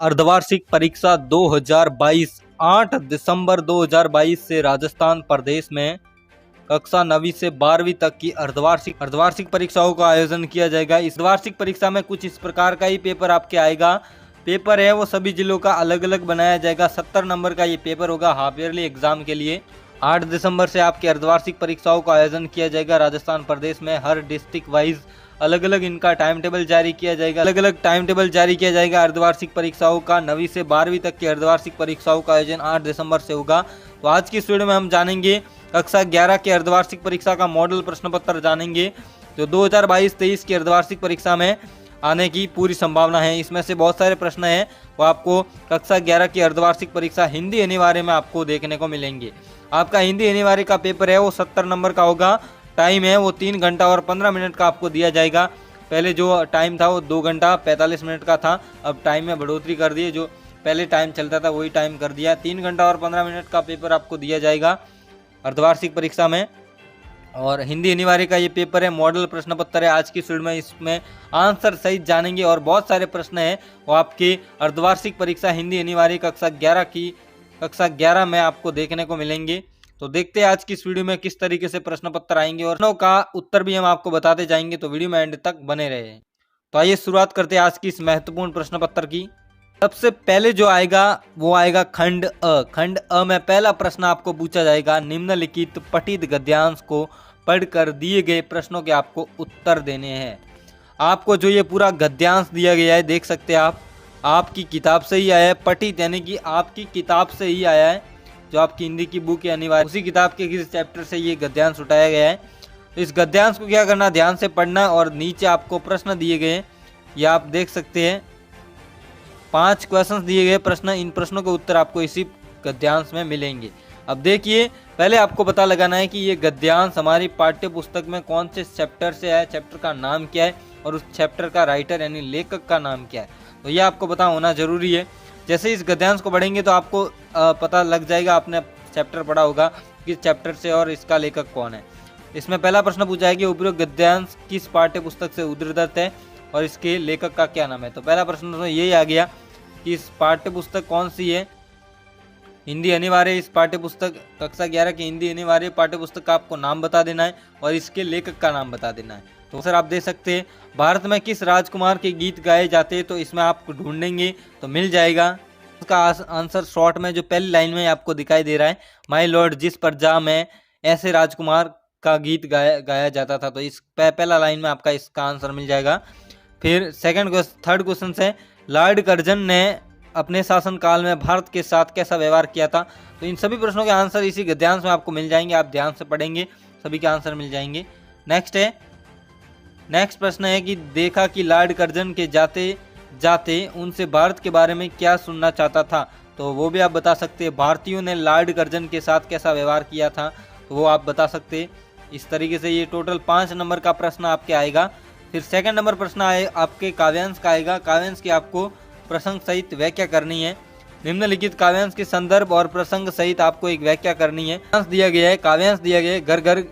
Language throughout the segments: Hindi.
अर्धवार्षिक परीक्षा 2022 8 दिसंबर 2022 से राजस्थान प्रदेश में कक्षा 9वीं से 12वीं तक की अर्धवार्षिक परीक्षाओं का आयोजन किया जाएगा। इस वार्षिक परीक्षा में कुछ इस प्रकार का ही पेपर आपके आएगा। पेपर है वो सभी जिलों का अलग अलग बनाया जाएगा। 70 नंबर का ये पेपर होगा हाफ ईयरली एग्जाम के लिए। 8 दिसंबर से आपकी अर्धवार्षिक परीक्षाओं का आयोजन किया जाएगा राजस्थान प्रदेश में। हर डिस्ट्रिक्ट वाइज अलग अलग इनका टाइम टेबल जारी किया जाएगा। अर्धवार्षिक परीक्षाओं का 9वीं से 12वीं तक की अर्धवार्षिक परीक्षाओं का आयोजन 8 दिसंबर से होगा। तो आज की इस वीडियो में हम जानेंगे कक्षा 11 की अर्धवार्षिक परीक्षा का मॉडल प्रश्न पत्र जानेंगे जो 2022-23 की अर्धवार्षिक परीक्षा में आने की पूरी संभावना है। इसमें से बहुत सारे प्रश्न हैं वो आपको कक्षा 11 की अर्धवार्षिक परीक्षा हिंदी अनिवार्य में आपको देखने को मिलेंगे। आपका हिंदी अनिवार्य का पेपर है वो 70 नंबर का होगा। टाइम है वो 3 घंटा और 15 मिनट का आपको दिया जाएगा। पहले जो टाइम था वो 2 घंटा 45 मिनट का था, अब टाइम में बढ़ोतरी कर दी। जो पहले टाइम चलता था वही टाइम कर दिया। 3 घंटा और 15 मिनट का पेपर आपको दिया जाएगा अर्धवार्षिक परीक्षा में। और हिंदी अनिवार्य का ये पेपर है, मॉडल प्रश्न पत्र है। आज की वीडियो में इसमें आंसर सहित जानेंगे और बहुत सारे प्रश्न हैं वो आपकी अर्धवार्षिक परीक्षा हिंदी अनिवार्य कक्षा 11 में आपको देखने को मिलेंगे। तो देखते हैं आज की इस वीडियो में किस तरीके से प्रश्न पत्र आएंगे और प्रश्नों का उत्तर भी हम आपको बताते जाएंगे। तो वीडियो में एंड तक बने रहे। तो आइए शुरुआत करते हैं आज की इस महत्वपूर्ण प्रश्न पत्र की। सबसे पहले जो आएगा वो आएगा खंड अ। खंड अ में पहला प्रश्न आपको पूछा जाएगा, निम्नलिखित पठित गद्यांश को पढ़कर दिए गए प्रश्नों के आपको उत्तर देने हैं। आपको जो ये पूरा गद्यांश दिया गया है देख सकते हैं आप, आपकी किताब से ही आया है। पठित यानी कि आपकी किताब से ही आया है, जो आपकी हिंदी की बुक है अनिवार्य उसी किताब के किसी चैप्टर से ये गद्यांश उठाया गया है। तो इस गद्यांश को क्या करना, ध्यान से पढ़ना और नीचे आपको प्रश्न दिए गए ये आप देख सकते हैं। 5 क्वेश्चंस दिए गए प्रश्न, इन प्रश्नों के उत्तर आपको इसी गद्यांश में मिलेंगे। अब देखिए, पहले आपको पता लगाना है कि ये गद्यांश हमारी पाठ्य पुस्तक में कौन से चैप्टर से है, चैप्टर का नाम क्या है और उस चैप्टर का राइटर यानी लेखक का नाम क्या है। तो ये आपको पता होना जरूरी है। जैसे इस गद्यांश को पढ़ेंगे तो आपको पता लग जाएगा, आपने चैप्टर पढ़ा होगा किस चैप्टर से और इसका लेखक कौन है। इसमें पहला प्रश्न पूछा है कि उपरोक्त गद्यांश किस पाठ्य पुस्तक से उद्धृत है और इसके लेखक का क्या नाम है। तो पहला प्रश्न तो यही आ गया कि इस पाठ्य पुस्तक कौन सी है, हिंदी अनिवार्य। इस पाठ्य पुस्तक कक्षा 11 की हिंदी अनिवार्य पाठ्य पुस्तक का आपको नाम बता देना है और इसके लेखक का नाम बता देना है। तो सर आप देख सकते हैं, भारत में किस राजकुमार के गीत गाए जाते हैं, तो इसमें आप ढूंढेंगे तो मिल जाएगा। उसका आंसर शॉर्ट में जो पहली लाइन में आपको दिखाई दे रहा है, माय लॉर्ड जिस प्रजा में ऐसे राजकुमार का गीत गाया जाता था। तो इस पहला लाइन में आपका इसका आंसर मिल जाएगा। फिर थर्ड क्वेश्चन है, लॉर्ड कर्जन ने अपने शासनकाल में भारत के साथ कैसा व्यवहार किया था। तो इन सभी प्रश्नों के आंसर इसी गद्यांश में आपको मिल जाएंगे। आप ध्यान से पढ़ेंगे सभी के आंसर मिल जाएंगे। नेक्स्ट प्रश्न है कि देखा कि लॉर्ड कर्जन के जाते जाते उनसे भारत के बारे में क्या सुनना चाहता था। तो वो भी आप बता सकते हैं। भारतीयों ने लॉर्ड कर्जन के साथ कैसा व्यवहार किया था, तो वो आप बता सकते हैं। इस तरीके से ये टोटल 5 नंबर का प्रश्न आपके आएगा। फिर सेकंड नंबर प्रश्न आपके काव्यांश का आएगा। काव्यांश की आपको प्रसंग सहित व्याख्या करनी है। निम्नलिखित काव्यांश के संदर्भ और प्रसंग सहित आपको एक व्याख्या करनी है। काव्यांश दिया गया है,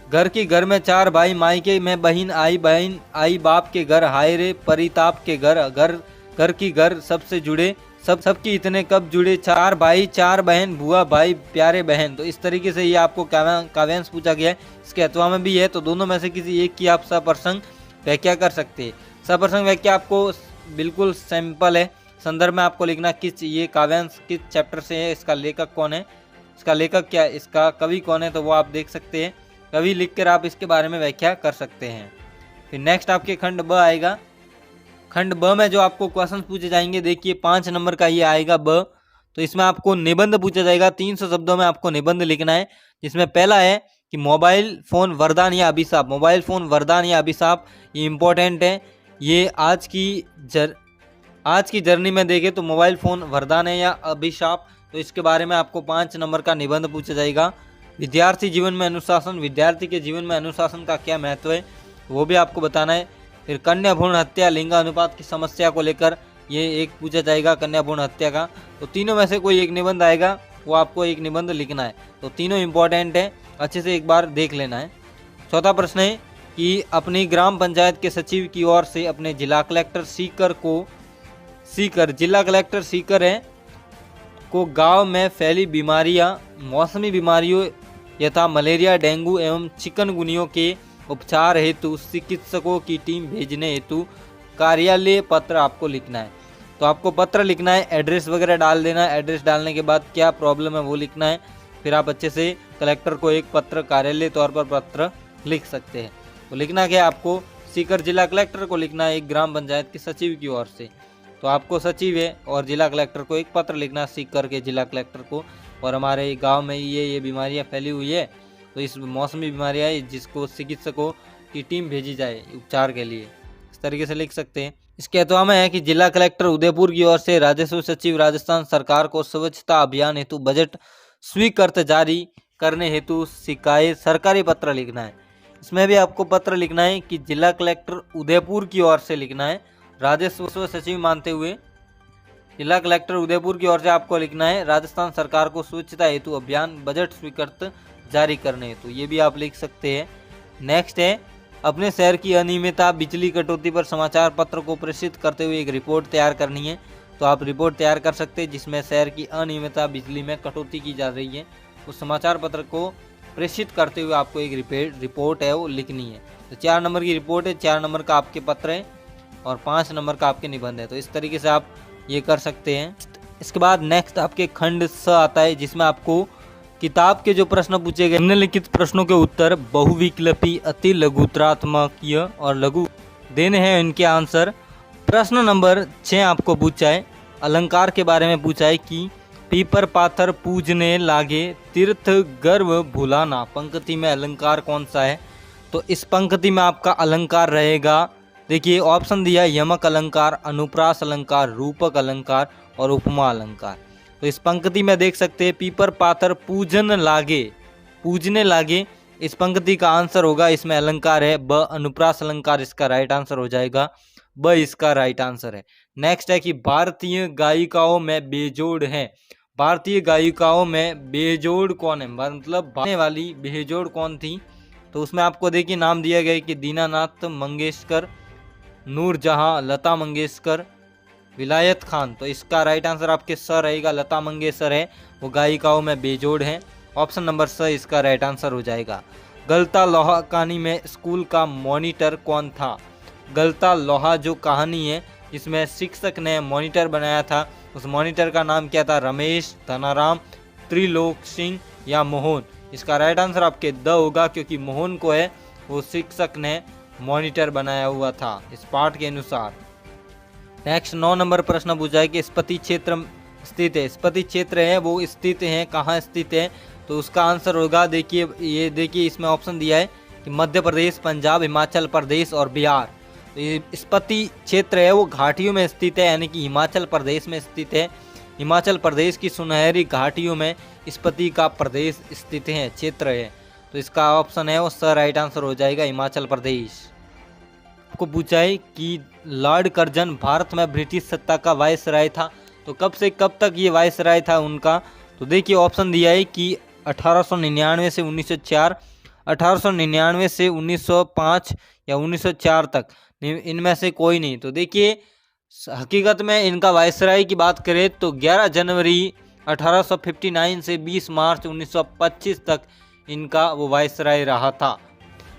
घर की घर में 4 भाई, मायके में बहन आई बाप के घर, हाय रे परिताप के घर की घर सबसे जुड़े, सबकी इतने कब जुड़े, 4 भाई 4 बहन, बुआ भाई प्यारे बहन। तो इस तरीके से ये आपको काव्यांश पूछा गया है। इसके अथवा में भी है, तो दोनों में से किसी एक की आप सप्रसंग व्याख्या कर सकते हैं। सप्रसंग व्याख्या आपको बिल्कुल सिंपल है। संदर्भ में आपको लिखना ये काव्यांश किस चैप्टर से है, इसका लेखक कौन है, इसका लेखक क्या है, इसका कवि कौन है, तो वो आप देख सकते हैं। कवि लिखकर आप इसके बारे में व्याख्या कर सकते हैं। फिर नेक्स्ट आपके खंड ब आएगा। खंड ब में जो आपको क्वेश्चन पूछे जाएंगे, देखिए 5 नंबर का ये आएगा ब। तो इसमें आपको निबंध पूछा जाएगा। 300 शब्दों में आपको निबंध लिखना है, जिसमें पहला है कि मोबाइल फ़ोन वरदान या अभिशाप। मोबाइल फ़ोन वरदान या अभिशाप, ये इम्पोर्टेंट है। ये आज की जर्नी में देखें तो मोबाइल फ़ोन वरदान है या अभिशाप। तो इसके बारे में आपको 5 नंबर का निबंध पूछा जाएगा। विद्यार्थी जीवन में अनुशासन, विद्यार्थी के जीवन में अनुशासन का क्या महत्व है वो भी आपको बताना है। फिर कन्या भ्रूण हत्या लिंगानुपात की समस्या को लेकर ये एक पूछा जाएगा, कन्या भ्रूण हत्या का। तो तीनों में से कोई एक निबंध आएगा, वो आपको एक निबंध लिखना है। तो तीनों इंपॉर्टेंट है, अच्छे से एक बार देख लेना है। चौथा प्रश्न है कि अपनी ग्राम पंचायत के सचिव की ओर से अपने जिला कलेक्टर सीकर, जिला कलेक्टर सीकर है को गांव में फैली बीमारियां, मौसमी बीमारियों यथा मलेरिया, डेंगू एवं चिकनगुनिया के उपचार हेतु चिकित्सकों की टीम भेजने हेतु कार्यालय पत्र आपको लिखना है। तो आपको पत्र लिखना है, एड्रेस वगैरह डाल देना है। एड्रेस डालने के बाद क्या प्रॉब्लम है वो लिखना है। फिर आप अच्छे से कलेक्टर को एक पत्र, कार्यालय तौर पर पत्र लिख सकते हैं। तो लिखना क्या है आपको, सीकर जिला कलेक्टर को लिखना है एक ग्राम पंचायत के सचिव की ओर से। तो आपको सचिव है और जिला कलेक्टर को एक पत्र लिखना, सीकर के जिला कलेक्टर को, और हमारे गांव में ये बीमारियां फैली हुई है, तो इस मौसमी बीमारियां है जिसको चिकित्सकों की टीम भेजी जाए उपचार के लिए, इस तरीके से लिख सकते हैं। इसके अथवा में है कि जिला कलेक्टर उदयपुर की ओर से राजस्व सचिव राजस्थान सरकार को स्वच्छता अभियान हेतु बजट स्वीकृत जारी करने हेतु शिकायत सरकारी पत्र लिखना है। इसमें भी आपको पत्र लिखना है कि जिला कलेक्टर उदयपुर की ओर से लिखना है, राजस्व सचिव मानते हुए जिला कलेक्टर उदयपुर की ओर से आपको लिखना है राजस्थान सरकार को स्वच्छता हेतु अभियान बजट स्वीकृत जारी करने हेतु, ये भी आप लिख सकते हैं। नेक्स्ट है, अपने शहर की अनियमितता बिजली कटौती पर समाचार पत्र को प्रेषित करते हुए एक रिपोर्ट तैयार करनी है। तो आप रिपोर्ट तैयार कर सकते हैं जिसमें शहर की अनियमितता बिजली में कटौती की जा रही है, उस समाचार पत्र को प्रेषित करते हुए आपको एक रिपोर्ट है वो लिखनी है। तो 4 नंबर की रिपोर्ट है, 4 नंबर का आपके पत्र है और 5 नंबर का आपके निबंध है। तो इस तरीके से आप ये कर सकते हैं। इसके बाद नेक्स्ट आपके खंड स आता है जिसमें आपको किताब के जो प्रश्न पूछे गए निम्नलिखित प्रश्नों के उत्तर बहुविकल्पी, अति लघुत्रात्मकीय और लघु देने हैं इनके आंसर। प्रश्न नंबर 6 आपको पूछा है अलंकार के बारे में पूछा है कि पीपर पाथर पूजने लागे तीर्थ गर्व भुलाना, पंक्ति में अलंकार कौन सा है। तो इस पंक्ति में आपका अलंकार रहेगा, देखिए ऑप्शन दिया यमक अलंकार, अनुप्रास अलंकार, रूपक अलंकार और उपमा अलंकार। तो इस पंक्ति में देख सकते हैं पीपर पाथर पूजन लागे, पूजने लागे, इस पंक्ति का आंसर होगा, इसमें अलंकार है ब, अनुप्रास अलंकार इसका राइट आंसर हो जाएगा, ब इसका राइट आंसर है। नेक्स्ट है कि भारतीय गायिकाओं में बेजोड़ है, भारतीय गायिकाओं में बेजोड़ कौन है, मतलब गाने वाली बेजोड़ कौन थी। तो उसमें आपको देखिए नाम दिया गया कि दीनानाथ मंगेशकर, नूरजहां, लता मंगेशकर, विलायत खान। तो इसका राइट आंसर आपके स रहेगा, लता मंगेशकर है वो गायिकाओं में बेजोड़ है, ऑप्शन नंबर स इसका राइट आंसर हो जाएगा। गलता लोहा कहानी में स्कूल का मॉनिटर कौन था। गलता लोहा जो कहानी है इसमें शिक्षक ने मॉनिटर बनाया था, उस मॉनिटर का नाम क्या था, रमेश, धनाराम, त्रिलोक सिंह या मोहन। इसका राइट आंसर आपके द होगा क्योंकि मोहन को है वो शिक्षक ने मॉनिटर बनाया हुआ था इस पाठ के अनुसार। नेक्स्ट 9 नंबर प्रश्न पूछा है कि स्पति क्षेत्र स्थित है, स्पति क्षेत्र है वो स्थित है, कहाँ स्थित है। तो उसका आंसर होगा, देखिए ये देखिए इसमें ऑप्शन दिया है कि मध्य प्रदेश, पंजाब, हिमाचल प्रदेश और बिहार। तो ये स्पति क्षेत्र है वो घाटियों में स्थित है, यानी कि हिमाचल प्रदेश में स्थित है। हिमाचल प्रदेश की सुनहरी घाटियों में स्पति का प्रदेश स्थित है, क्षेत्र है। तो इसका ऑप्शन है वो स राइट आंसर हो जाएगा, हिमाचल प्रदेश। आपको पूछा है कि लॉर्ड कर्जन भारत में ब्रिटिश सत्ता का वायसराय था, तो कब से कब तक ये वायसराय था उनका। तो देखिए ऑप्शन दिया है कि 1899 से 1904, 1899 से 1905 या 1904 तक, इनमें से कोई नहीं। तो देखिए हकीकत में इनका वायसराय की बात करें तो 11 जनवरी 1859 से 20 मार्च 1925 तक इनका वो वायसराय रहा था,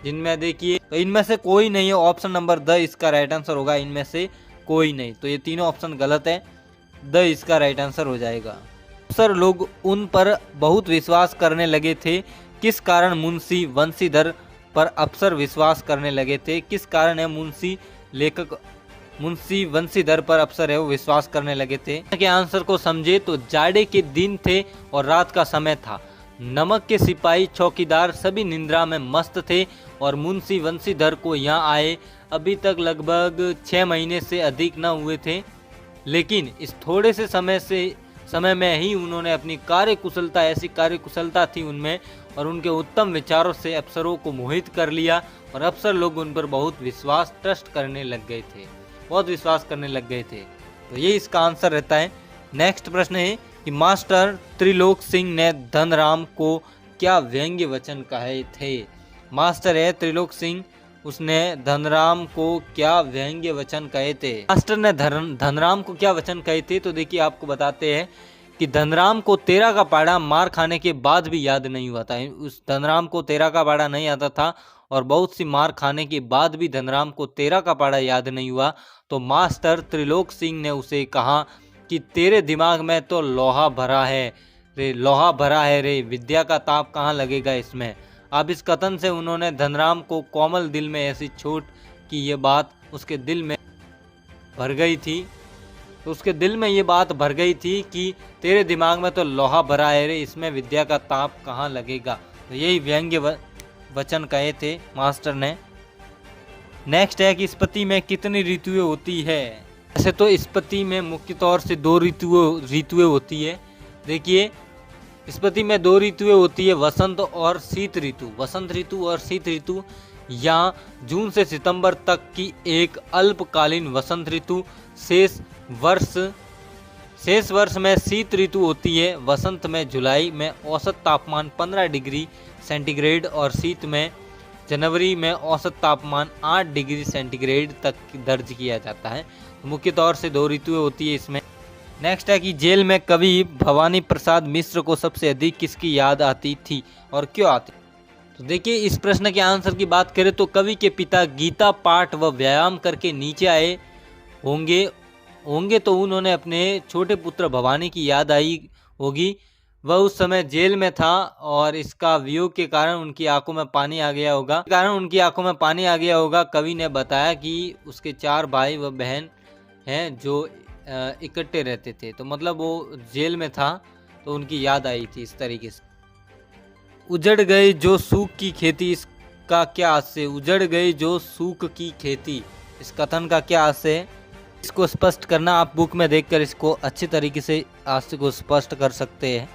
जिनमें देखिए तो इनमें से कोई नहीं है, ऑप्शन नंबर द इसका राइट आंसर होगा, इनमें से कोई नहीं। तो ये तीनों ऑप्शन गलत है, द इसका राइट आंसर हो जाएगा। अफसर लोग उन पर बहुत विश्वास करने लगे थे, किस कारण मुंशी वंशीधर पर अफसर विश्वास करने लगे थे, किस कारण है मुंशी वंशीधर पर अफसर है वो विश्वास करने लगे थे। के आंसर को समझे तो जाड़े के दिन थे और रात का समय था, नमक के सिपाही चौकीदार सभी निंद्रा में मस्त थे और मुंशी वंशीधर को यहाँ आए अभी तक लगभग 6 महीने से अधिक न हुए थे, लेकिन इस थोड़े से समय में ही उन्होंने अपनी कार्यकुशलता, ऐसी कार्यकुशलता थी उनमें और उनके उत्तम विचारों से अफसरों को मोहित कर लिया और अफसर लोग उन पर बहुत विश्वास ट्रस्ट करने लग गए थे, बहुत विश्वास करने लग गए थे। तो ये इसका आंसर रहता है। नेक्स्ट प्रश्न है कि मास्टर त्रिलोक सिंह ने धनराम को क्या व्यंग्य वचन कहे थे। मास्टर है त्रिलोक सिंह उसने धनराम को क्या व्यंग्य वचन कहे थे। मास्टर ने धनराम को क्या वचन कहे थे, तो देखिए आपको बताते हैं कि धनराम को 13 का पहाड़ा मार खाने के बाद भी याद नहीं हुआ था। उस धनराम को 13 का पहाड़ा नहीं आता था और बहुत सी मार खाने के बाद भी धनराम को 13 का पहाड़ा याद नहीं हुआ। तो मास्टर त्रिलोक सिंह ने उसे कहा कि तेरे दिमाग में तो लोहा भरा है रे, लोहा भरा है रे, विद्या का ताप कहाँ लगेगा इसमें। अब इस कथन से उन्होंने धनराम को कोमल दिल में ऐसी चोट कि ये बात उसके दिल में भर गई थी। तो उसके दिल में ये बात भर गई थी कि तेरे दिमाग में तो लोहा भरा है रे, इसमें विद्या का ताप कहाँ लगेगा। तो यही व्यंग्य वचन कहे थे मास्टर ने। नेक्स्ट है कि स्पति में कितनी ऋतुएं होती है। ऐसे तो स्पति में मुख्य तौर से 2 ऋतुएं होती है। देखिए स्पति में 2 ऋतुएं होती है, वसंत और शीत ऋतु। वसंत ऋतु और शीत ऋतु या जून से सितंबर तक की एक अल्पकालीन वसंत ऋतु, शेष वर्ष में शीत ऋतु होती है। वसंत में जुलाई में औसत तापमान 15 डिग्री सेंटीग्रेड और शीत में जनवरी में औसत तापमान 8 डिग्री सेंटीग्रेड तक दर्ज किया जाता है। मुख्य तौर से 2 ऋतुएं होती है इसमें। नेक्स्ट है कि जेल में कवि भवानी प्रसाद मिश्र को सबसे अधिक किसकी याद आती थी और क्यों आती। तो देखिए इस प्रश्न के आंसर की बात करें तो कवि के पिता गीता पाठ व व्यायाम करके नीचे आए होंगे तो उन्होंने अपने छोटे पुत्र भवानी की याद आई होगी। वह उस समय जेल में था और इसका वियोग के कारण उनकी आंखों में पानी आ गया होगा। कवि ने बताया कि उसके 4 भाई व बहन हैं जो इकट्ठे रहते थे, तो मतलब वो जेल में था तो उनकी याद आई थी इस तरीके से। उजड़ गए जो सूख की खेती, इसका क्या आशय है। उजड़ गए जो सूख की खेती, इस कथन का क्या आशय है, इसको स्पष्ट करना आप बुक में देखकर इसको अच्छी तरीके से आशय को स्पष्ट कर सकते हैं।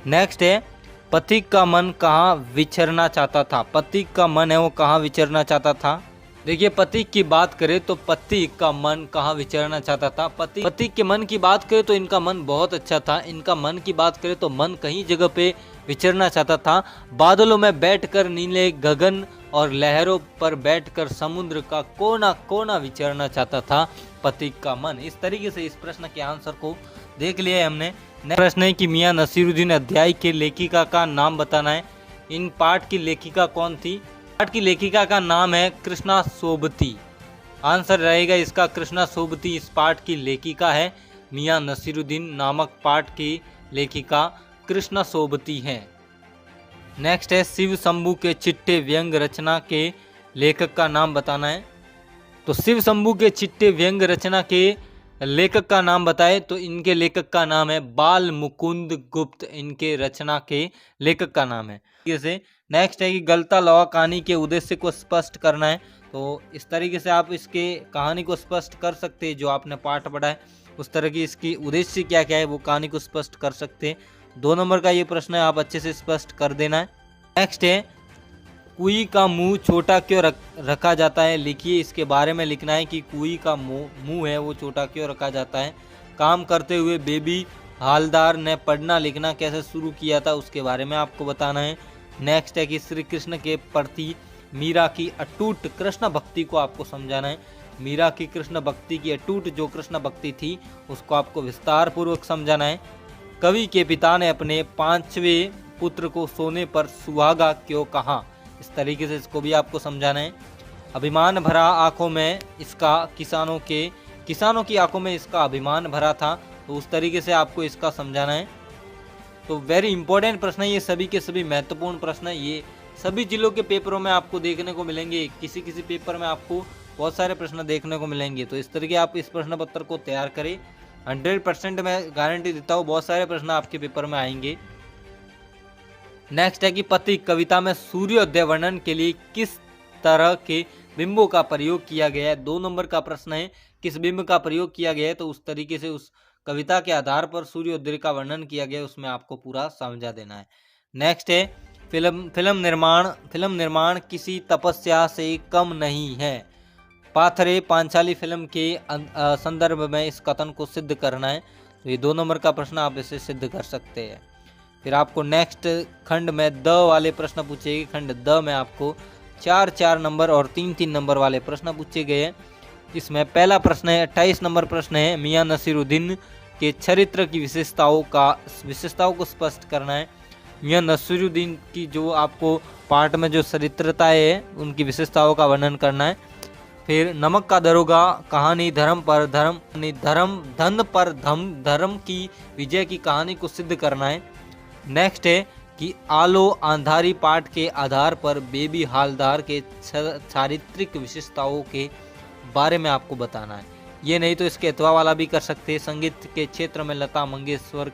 नेक्स्ट है पथिक का मन कहाँ विचरना चाहता था। पथिक का मन है वो कहाँ विचरना चाहता था। देखिए पथिक की बात करें तो पथिक का मन कहाँ विचरना चाहता था। पथिक के मन की बात करें तो इनका मन बहुत अच्छा था। इनका मन की बात करें तो मन कहीं जगह पे विचरना चाहता था। बादलों में बैठकर नीले गगन और लहरों पर बैठकर समुद्र का कोना कोना विचरना चाहता था पथिक का मन। इस तरीके से इस प्रश्न के आंसर को देख लिया है हमने। प्रश्न है कि मियां नसीरुद्दीन अध्याय के लेखिका का नाम बताना है। इन पाठ की लेखिका कौन थी। पाठ की लेखिका का नाम है कृष्णा सोबती। आंसर रहेगा इसका कृष्णा सोबती इस पाठ की लेखिका है। मियां नसीरुद्दीन नामक पाठ की लेखिका कृष्णा सोबती है। नेक्स्ट है शिव शंभू के चिट्टे व्यंग रचना के लेखक का नाम बताना है। तो शिव शंभू के चिट्टे व्यंग रचना के लेखक का नाम बताए तो इनके लेखक का नाम है बाल मुकुंद गुप्त। इनके रचना के लेखक का नाम है। जैसे नेक्स्ट है कि गलता लोहा कहानी के उद्देश्य को स्पष्ट करना है। तो इस तरीके से आप इसके कहानी को स्पष्ट कर सकते हैं। जो आपने पाठ पढ़ा है उस तरह की इसकी उद्देश्य क्या क्या है वो कहानी को स्पष्ट कर सकते हैं। 2 नंबर का ये प्रश्न है, आप अच्छे से स्पष्ट कर देना है। नेक्स्ट है कुई का मुंह छोटा क्यों रखा जाता है। लिखिए इसके बारे में लिखना है कि कुई का मुंह है वो छोटा क्यों रखा जाता है। काम करते हुए बेबी हालदार ने पढ़ना लिखना कैसे शुरू किया था उसके बारे में आपको बताना है। नेक्स्ट है कि श्री कृष्ण के प्रति मीरा की अटूट कृष्ण भक्ति को आपको समझाना है। मीरा की कृष्ण भक्ति की अटूट जो कृष्ण भक्ति थी उसको आपको विस्तार पूर्वक समझाना है। कवि के पिता ने अपने 5वें पुत्र को सोने पर सुहागा क्यों कहा। इस तरीके से इसको भी आपको समझाना है। अभिमान भरा आंखों में इसका किसानों की आंखों में इसका अभिमान भरा था, तो उस तरीके से आपको इसका समझाना है। तो वेरी इंपॉर्टेंट प्रश्न है ये, सभी के सभी महत्वपूर्ण प्रश्न है। ये सभी जिलों के पेपरों में आपको देखने को मिलेंगे। किसी किसी पेपर में आपको बहुत सारे प्रश्न देखने को मिलेंगे। तो इस तरीके आप इस प्रश्न पत्र को तैयार करें। 100% मैं गारंटी देता हूँ बहुत सारे प्रश्न आपके पेपर में आएंगे। नेक्स्ट है कि पथिक कविता में सूर्योदय वर्णन के लिए किस तरह के बिंबों का प्रयोग किया गया है। 2 नंबर का प्रश्न है किस बिंब का प्रयोग किया गया है। तो उस तरीके से उस कविता के आधार पर सूर्योदय का वर्णन किया गया है उसमें आपको पूरा समझा देना है। नेक्स्ट है फिल्म निर्माण किसी तपस्या से कम नहीं है। पाथरे पांचाली फिल्म के संदर्भ में इस कथन को सिद्ध करना है। तो ये 2 नंबर का प्रश्न आप इसे सिद्ध कर सकते हैं। फिर आपको नेक्स्ट खंड में द वाले प्रश्न पूछेगी। खंड द में आपको 4-4 नंबर और 3-3 नंबर वाले प्रश्न पूछे गए हैं। इसमें पहला प्रश्न है 28 नंबर प्रश्न है, मियां नसीरुद्दीन के चरित्र की विशेषताओं को स्पष्ट करना है। मियां नसीरुद्दीन की जो आपको पार्ट में जो चरित्रताएं है उनकी विशेषताओं का वर्णन करना है। फिर नमक का दरोगा कहानी धर्म धन पर धर्म की विजय की कहानी को सिद्ध करना है। नेक्स्ट है कि आलो अंधारी पाठ के आधार पर बेबी हालदार के चारित्रिक विशेषताओं के बारे में आपको बताना है। ये नहीं तो इसके अथवा वाला भी कर सकते हैं। संगीत के क्षेत्र में लता मंगेशकर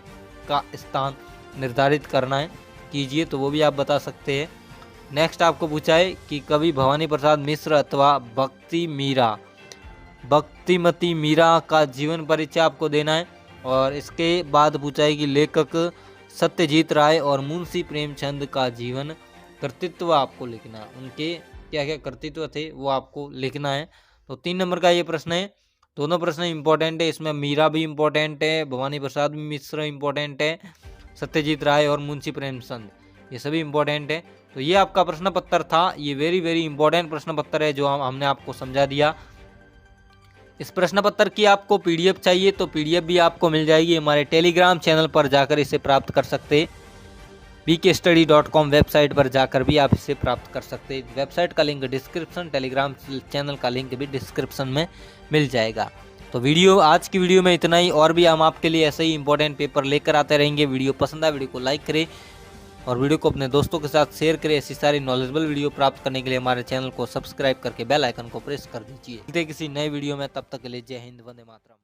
का स्थान निर्धारित करना है, कीजिए तो वो भी आप बता सकते हैं। नेक्स्ट आपको पूछा है कि कवि भवानी प्रसाद मिश्र अथवा भक्तिमती मीरा का जीवन परिचय आपको देना है। और इसके बाद पूछा है कि लेखक सत्यजीत राय और मुंशी प्रेमचंद का जीवन कृतित्व आपको लिखना है, उनके क्या क्या कृतित्व थे वो आपको लिखना है। तो 3 नंबर का ये प्रश्न है। दोनों प्रश्न इंपॉर्टेंट है, इसमें मीरा भी इंपॉर्टेंट है, भवानी प्रसाद मिश्र इंपॉर्टेंट है, सत्यजीत राय और मुंशी प्रेमचंद ये सभी इंपॉर्टेंट है। तो ये आपका प्रश्न पत्र था, ये वेरी इंपॉर्टेंट प्रश्न पत्र है जो हमने आपको समझा दिया। इस प्रश्न पत्र की आपको पीडीएफ चाहिए तो पीडीएफ भी आपको मिल जाएगी, हमारे टेलीग्राम चैनल पर जाकर इसे प्राप्त कर सकते हैं। bkstudy.com वेबसाइट पर जाकर भी आप इसे प्राप्त कर सकते हैं। वेबसाइट का लिंक डिस्क्रिप्शन, टेलीग्राम चैनल का लिंक भी डिस्क्रिप्शन में मिल जाएगा। तो आज की वीडियो में इतना ही, और भी हम आपके लिए ऐसे ही इंपॉर्टेंट पेपर लेकर आते रहेंगे। वीडियो पसंद आए वीडियो को लाइक करें और वीडियो को अपने दोस्तों के साथ शेयर करें। ऐसी सारी नॉलेजेबल वीडियो प्राप्त करने के लिए हमारे चैनल को सब्सक्राइब करके बेल आइकन को प्रेस कर दीजिए। मिलते हैं किसी नए वीडियो में, तब तक के लिए जय हिंद, वंदे मातरम।